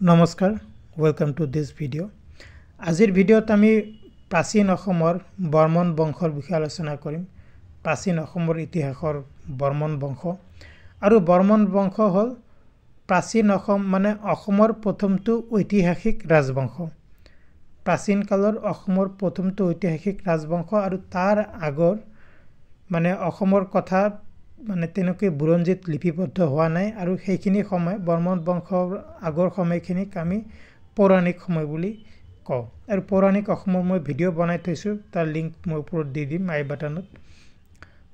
নমস্কাৰ welcome to this video. আজিৰ ভিডিঅ'ত আমি প্ৰাচীন অসমৰ বৰ্মন বংশৰ বিষয়ে আলোচনা কৰিম। প্ৰাচীন অসমৰ ইতিহাসৰ বৰ্মন বংশ আৰু বৰ্মন বংশ হ'ল প্ৰাচীন অসম মানে অসমৰ প্ৰথমটো ঐতিহাসিক ৰাজবংশ। প্ৰাচীন কালৰ অসমৰ প্ৰথমটো ঐতিহাসিক ৰাজবংশ আৰু তাৰ আগৰ মানে অসমৰ কথা মানে তেনেকৈ বুৰঞ্জীত লিপিবদ্ধ হোৱা নাই আৰু সেইখিনি সময় বৰ্মন বংশৰ আগৰ সময়খিনিক আমি পৌৰাণিক সময় বুলি কওঁ। আৰু পৌৰাণিক অসমৰ মই ভিডিঅ' বনাই থৈছোঁ, তাৰ লিংক মই ওপৰত দি দিম আই বাটনত।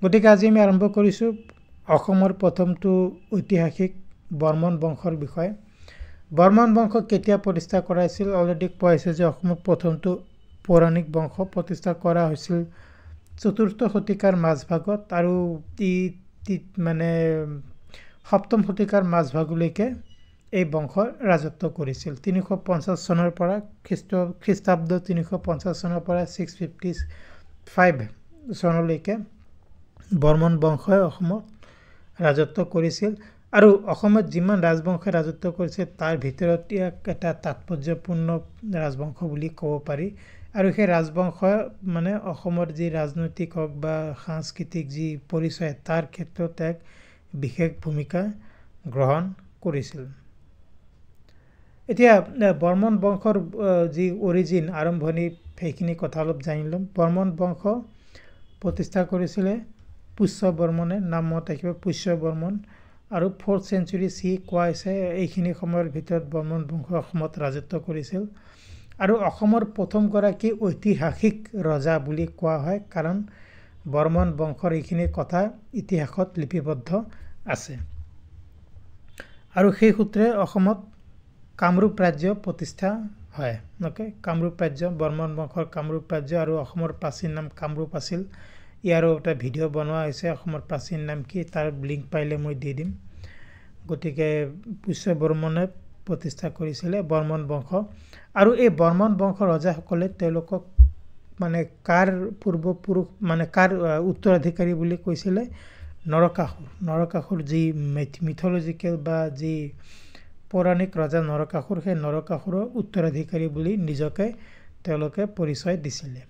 গতিকে আজি আমি আৰম্ভ কৰিছোঁ অসমৰ প্ৰথমটো ঐতিহাসিক বৰ্মন বংশৰ বিষয়ে। বৰ্মন বংশ কেতিয়া প্ৰতিষ্ঠা কৰা হৈছিল? অলৰেডি কোৱা হৈছে যে অসমৰ প্ৰথমটো পৌৰাণিক বংশ প্ৰতিষ্ঠা কৰা হৈছিল ৪ৰ্থ শতিকাৰ মাজভাগত আৰু মানে ৭ম শতিকাৰ মাজভাগলৈকে এই বংশ ৰাজত্ব কৰিছিল। ৩৫০ চনৰ পৰা খ্ৰীষ্টাব্দ ৩৫০ চনৰ পৰা 655 চনলৈকে বৰ্মন বংশই অসমত ৰাজত্ব কৰিছিল। আৰু অসমত যিমান ৰাজবংশই ৰাজত্ব কৰিছে তাৰ ভিতৰত ইয়াক এটা তাৎপৰ্যপূৰ্ণ ৰাজবংশ বুলি ক'ব পাৰি। আৰু সেই ৰাজবংশই মানে অসমৰ যি ৰাজনৈতিক হওক বা সাংস্কৃতিক যি পৰিচয় তাৰ ক্ষেত্ৰত এক বিশেষ ভূমিকা গ্ৰহণ কৰিছিল। এতিয়া বৰ্মন বংশৰ যি অৰিজিন আৰম্ভণি সেইখিনি কথা অলপ জানি ল'ম। বৰ্মন বংশ প্ৰতিষ্ঠা কৰিছিলে পুষ্য বৰ্মনে, নাম মনত ৰাখিব পুষ্য বৰ্মন। আৰু 4th century চি কোৱা হৈছে এইখিনি সময়ৰ ভিতৰত বৰ্মন বংশ অসমত ৰাজত্ব কৰিছিল। আৰু অসমৰ প্ৰথমগৰাকী ঐতিহাসিক ৰজা বুলি কোৱা হয়, কাৰণ বৰ্মন বংশৰ এইখিনি কথা ইতিহাসত লিপিবদ্ধ আছে। আৰু সেই সূত্ৰে অসমত কামৰূপ ৰাজ্য প্ৰতিষ্ঠা হয়। কামৰূপ ৰাজ্য, বৰ্মন বংশৰ কামৰূপ ৰাজ্য আৰু অসমৰ প্ৰাচীন নাম কামৰূপ আছিল। ইয়াৰো এটা ভিডিঅ' বনোৱা হৈছে অসমৰ প্ৰাচীন নাম কি, তাৰ লিংক পাইলে মই দি দিম। গতিকে পুষ্য বৰ্মনে প্ৰতিষ্ঠা কৰিছিলে বৰ্মন বংশ। আৰু এই বৰ্মন বংশৰ ৰজাসকলে তেওঁলোকক মানে কাৰ পূৰ্বপুৰুষ মানে কাৰ উত্তৰাধিকাৰী বুলি কৈছিলে? নৰকাসুৰ। নৰকাসুৰ যি মিথলজিকেল বা যি পৌৰাণিক ৰজা নৰকাসুৰ, সেই নৰকাসুৰৰ উত্তৰাধিকাৰী বুলি নিজকে তেওঁলোকে পৰিচয় দিছিলে।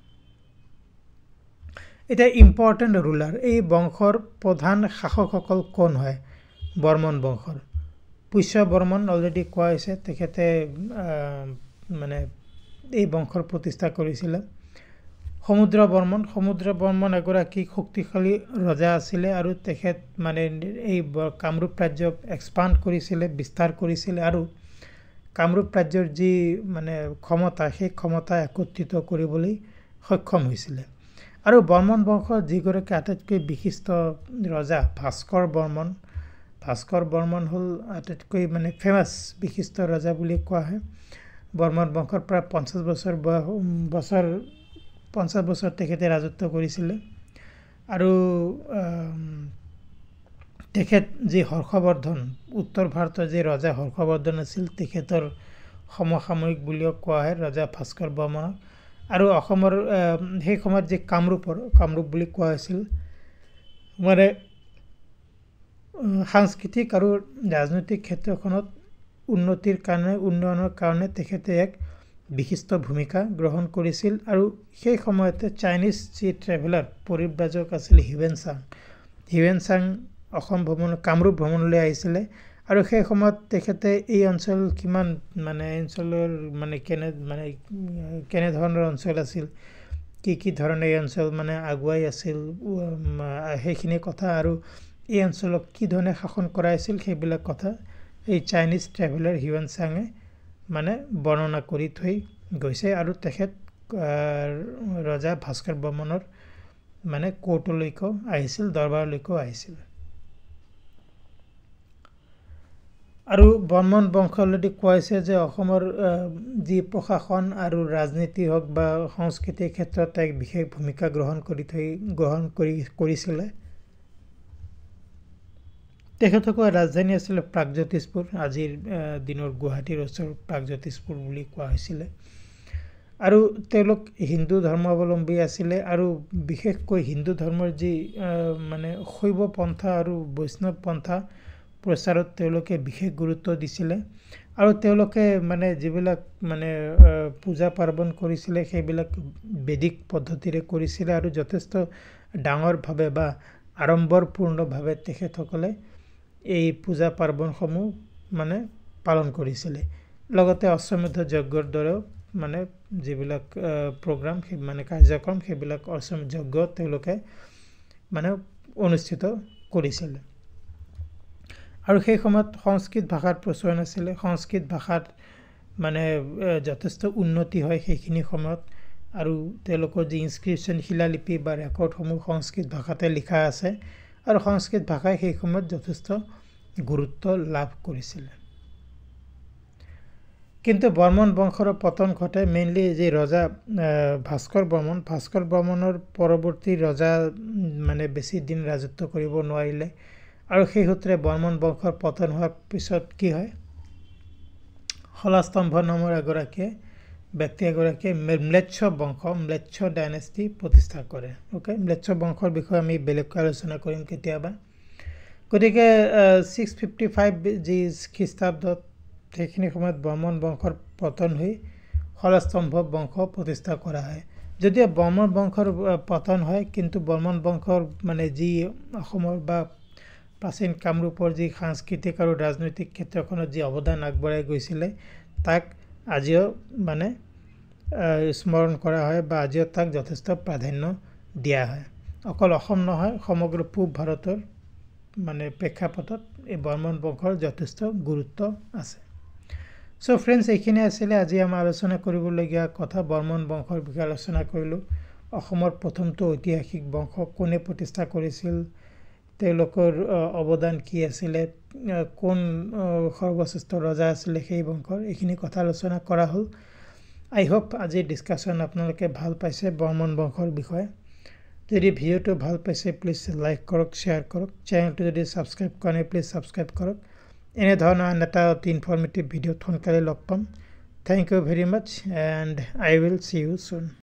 এতিয়া ইম্পৰ্টেণ্ট ৰুলাৰ, এই বংশৰ প্ৰধান শাসকসকল কোন হয়? বৰ্মন বংশৰ পুষ্য বৰ্মন অলৰেডি কোৱা হৈছে, তেখেতে মানে এই বংশৰ প্ৰতিষ্ঠা কৰিছিলে। সমুদ্ৰ বৰ্মন এগৰাকী শক্তিশালী ৰজা আছিলে আৰু তেখেত মানে এই কামৰূপ ৰাজ্যক এক্সপাণ্ড কৰিছিলে, বিস্তাৰ কৰিছিলে আৰু কামৰূপ ৰাজ্যৰ যি মানে ক্ষমতা সেই ক্ষমতা একত্ৰিত কৰিবলৈ সক্ষম হৈছিলে। আৰু বৰ্মন বংশৰ যিগৰাকী আটাইতকৈ বিশিষ্ট ৰজা ভাস্কৰ বৰ্মন। ভাস্কৰ বৰ্মন হ'ল আটাইতকৈ মানে ফেমাছ বিশিষ্ট ৰজা বুলি কোৱা হয়। বৰ্মন বংশৰ প্ৰায় 50 বছৰ তেখেতে ৰাজত্ব কৰিছিলে। আৰু তেখেত যি হৰ্ষবৰ্ধন, উত্তৰ ভাৰতৰ যি ৰজা হৰ্ষবৰ্ধন আছিল, তেখেতৰ সমসাময়িক বুলিও কোৱা হয় ৰজা ভাস্কৰ বৰ্মনক। আৰু অসমৰ সেই সময়ত যি কামৰূপ বুলি কোৱা হৈছিল, মানে সাংস্কৃতিক আৰু ৰাজনৈতিক ক্ষেত্ৰখনত উন্নয়নৰ কাৰণে তেখেতে এক বিশিষ্ট ভূমিকা গ্ৰহণ কৰিছিল। আৰু সেই সময়তে চাইনিজ যি ট্ৰেভেলাৰ পৰিব্ৰাজক আছিল হিউৱেন চাং কামৰূপ ভ্ৰমণলৈ আহিছিলে। আৰু সেই সময়ত তেখেতে এই অঞ্চল কিমান মানে অঞ্চলৰ মানে কেনেধৰণৰ অঞ্চল আছিল, কি ধৰণে এই অঞ্চল মানে আগুৱাই আছিল, সেইখিনি কথা আৰু এই অঞ্চলক কি ধৰণে শাসন কৰাইছিল সেইবিলাক কথা এই চাইনিজ ট্ৰেভেলাৰ হিউৱেন চাঙে মানে বৰ্ণনা কৰি থৈ গৈছে। আৰু তেখেত ৰজা ভাস্কৰ বৰ্মনৰ মানে কোৰ্টলৈকেও আহিছিল, দৰবাৰলৈকেও আহিছিল। আৰু বৰ্মন বংশ অলৰেডি কোৱা হৈছে যে অসমৰ যি প্ৰশাসন আৰু ৰাজনীতি হওক বা সংস্কৃতিৰ ক্ষেত্ৰত এক বিশেষ ভূমিকা গ্ৰহণ কৰিছিলে। তেখেতসকলৰ ৰাজধানী আছিলে প্ৰাগজ্যোতিষপুৰ, আজিৰ দিনৰ গুৱাহাটীৰ ওচৰত প্ৰাগজ্যোতিষপুৰ বুলি কোৱা হৈছিলে। আৰু তেওঁলোক হিন্দু ধৰ্মাৱলম্বী আছিলে। আৰু বিশেষকৈ হিন্দু ধৰ্মৰ যি মানে শৈৱ পন্থা আৰু বৈষ্ণৱ পন্থা প্ৰচাৰত তেওঁলোকে বিশেষ গুৰুত্ব দিছিলে। আৰু তেওঁলোকে মানে যিবিলাক মানে পূজা পাৰ্বণ কৰিছিলে সেইবিলাক বেদিক পদ্ধতিৰে কৰিছিলে আৰু যথেষ্ট ডাঙৰভাৱে বা আড়ম্বৰপূৰ্ণভাৱে তেখেতসকলে এই পূজা পাৰ্বণসমূহ মানে পালন কৰিছিলে লগতে অশ্বমেধ যজ্ঞৰ দৰেও মানে যিবিলাক প্ৰগ্ৰাম মানে কাৰ্যক্ৰম সেইবিলাক অশ্বমেধ যজ্ঞ তেওঁলোকে মানে অনুষ্ঠিত কৰিছিলে আৰু সেই সময়ত সংস্কৃত ভাষাৰ প্ৰচলন আছিল সংস্কৃত ভাষাত মানে যথেষ্ট উন্নতি হয় সেইখিনি সময়ত আৰু তেওঁলোকৰ যি ইনস্ক্ৰিপশ্যন শিলালিপি বা ৰেকৰ্ডসমূহ সংস্কৃত ভাষাতে লিখা আছে আৰু সংস্কৃত ভাষাই সেই সময়ত যথেষ্ট গুৰুত্ব লাভ কৰিছিল কিন্তু বৰ্মন বংশৰ পতন ঘটে মেইনলি যে ৰজা ভাস্কৰ বৰ্মনৰ পৰৱৰ্তী ৰজা মানে বেছি দিন ৰাজত্ব কৰিব নোৱাৰিলে আৰু সেই সূত্ৰে বৰ্মন বংশৰ পতন হোৱাৰ পিছত কি হয় শলাস্তম্ভ নামৰ ব্যক্তি এগৰাকীয়ে ম্লেচ্ছ ডাইনেষ্টি প্ৰতিষ্ঠা কৰে ওকে ম্লেচ্ছ বংশৰ বিষয়ে আমি বেলেগকৈ আলোচনা কৰিম কেতিয়াবা গতিকে 655 যি খ্ৰীষ্টাব্দত সেইখিনি সময়ত বৰ্মন বংশৰ পতন হৈ শলাস্তম্ভ বংশ প্ৰতিষ্ঠা কৰা হয় যদিও বৰ্মন বংশৰ পতন হয় কিন্তু বৰ্মন বংশৰ মানে যি অসমৰ বা প্ৰাচীন কামৰূপৰ যি সাংস্কৃতিক আৰু ৰাজনৈতিক ক্ষেত্ৰখনত যি অৱদান আগবঢ়াই গৈছিলে তাক আজিও মানে স্মৰণ কৰা হয় বা আজিও তাক যথেষ্ট প্ৰাধান্য দিয়া হয় অকল অসম নহয় সমগ্ৰ পূব ভাৰতৰ মানে প্ৰেক্ষাপটত এই বৰ্মন বংশৰ যথেষ্ট গুৰুত্ব আছে সো ফ্ৰেন্ডছ এইখিনি আছিল আজি আমাৰ আলোচনা কৰিবলগীয়া কথা বৰ্মন বংশৰ বিষয়ে আলোচনা কৰিলোঁ অসমৰ প্ৰথমটো ঐতিহাসিক বংশ কোনে প্ৰতিষ্ঠা কৰিছিল তেওঁলোকৰ অৱদান কি আছিল কোন সৰ্বশ্ৰেষ্ঠ ৰজা আছিল সেই বংশৰ এইখিনি কথা আলোচনা কৰা হ'ল আই হোপ আজি ডিসকাশন আপোনালোকে ভাল পাইছে বৰ্মন বংশৰ বিষয়ে যদি ভিডিওটো ভাল পাইছে প্লিজ লাইক কৰক শেয়াৰ কৰক চেনেলটো যদি সাবস্ক্ৰাইব কৰা নাই প্লিজ সাবস্ক্ৰাইব কৰক এনে ধৰণৰ এটা অতি ইনফৰ্মেটিভ ভিডিও সোনকালে লগ পাম thank you very mass and I will see you soon